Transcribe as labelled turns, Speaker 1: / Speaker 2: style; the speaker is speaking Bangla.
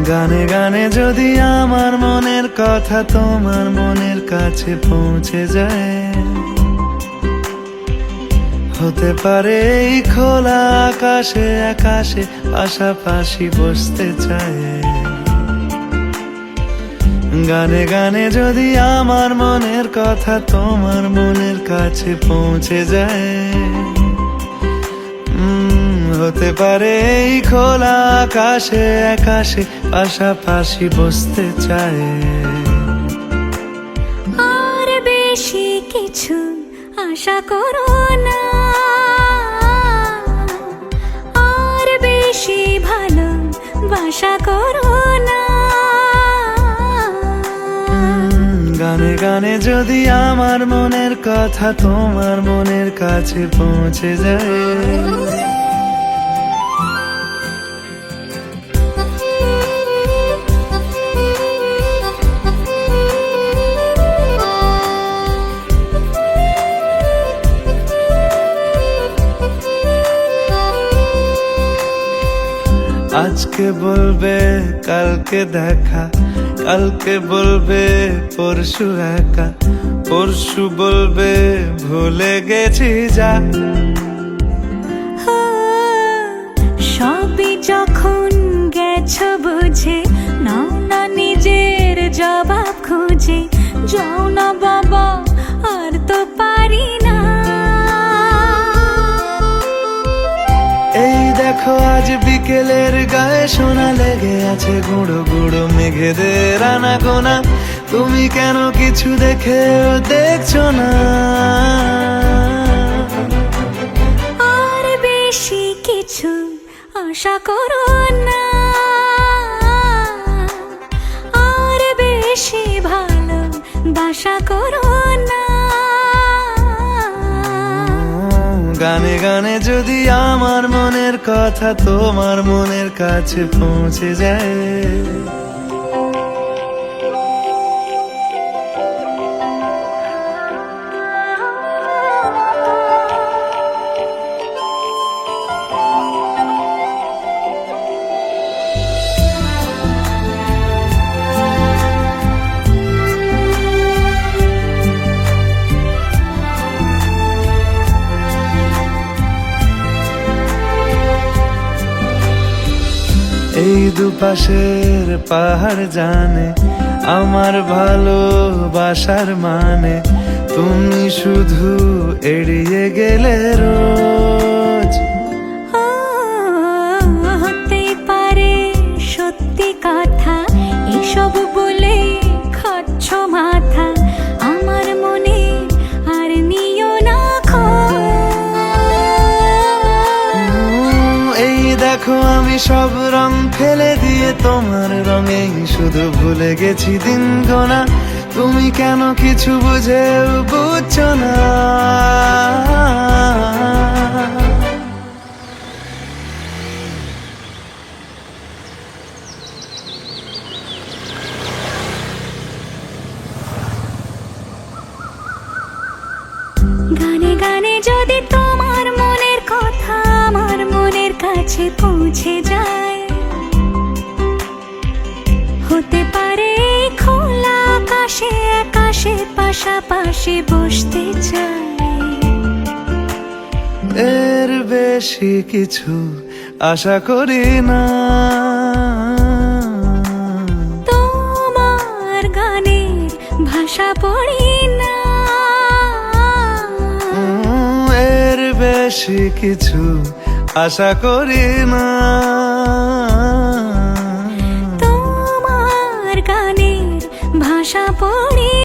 Speaker 1: গানে গানে যদি আমার মনের কথা তোমার মনের কাছে পৌঁছে যায়, হতে পারে এই খোলা আকাশে আকাশে পাশাপাশি বসতে চায়। গানে গানে যদি আমার মনের কথা তোমার মনের কাছে পৌঁছে যায়, হতে পারে এই খোলা আকাশে আকাশে পাশাপাশি বসতে চায়।
Speaker 2: আর বেশি কিছু আশা করো না, আর বেশি ভালোবাসা করো না।
Speaker 1: গানে গানে যদি আমার মনের কথা তোমার মনের কাছে পৌঁছে যায়, আজকে বলবে কালকে দেখা, কালকে বলবে পরশু একা, পরশু বলবে ভুলে গেছি যা।
Speaker 2: সবই যখন গেছো বুঝে, নাও না নিজের জবাব খুঁজে। যাও না বাবা, আর তো পারি না।
Speaker 1: এই দেখো আজ বিকেলের গায়ে সোনা লেগে আছে গুঁড়ো গুঁড়ো মেঘেদের আনাগোনা। তুমি কেন কিছু দেখেও দেখছো না?
Speaker 2: আর বেশি কিছু আশা করো না, আর বেশি ভালোবাসা করো না।
Speaker 1: গানে গানে যদি আমার মনের কথা তোমার মনের কাছে পৌঁছে যায়, এই দুপাশের পাহাড় জানে আমার ভালোবাসার মানে। তুমি শুধু এড়িয়ে গেলে রোজ।
Speaker 2: হতে পারে সত্যি কথা, এসব বলে খাচ্ছ মাথা। আমার মনে আর নিও না খোঁজ।
Speaker 1: এই দেখো আমি সব রং ফেলে দিয়ে তোমার রঙেই শুধু ভুলে গেছি দিন গোনা। তুমি কেন কিছু বুঝেও বুঝছো না?
Speaker 2: গানে গানে যদি তোমার মনের কথা আমার মনের কাছে পৌঁছে যায়, হতে পারে খোলা আকাশে আকাশে পাশাপাশি বসতে চাই।
Speaker 1: এর বেশি কিছু আশা করি না।
Speaker 2: তোমার গানের ভাষা পড়ি না।
Speaker 1: এর বেশি কিছু আশা করি না।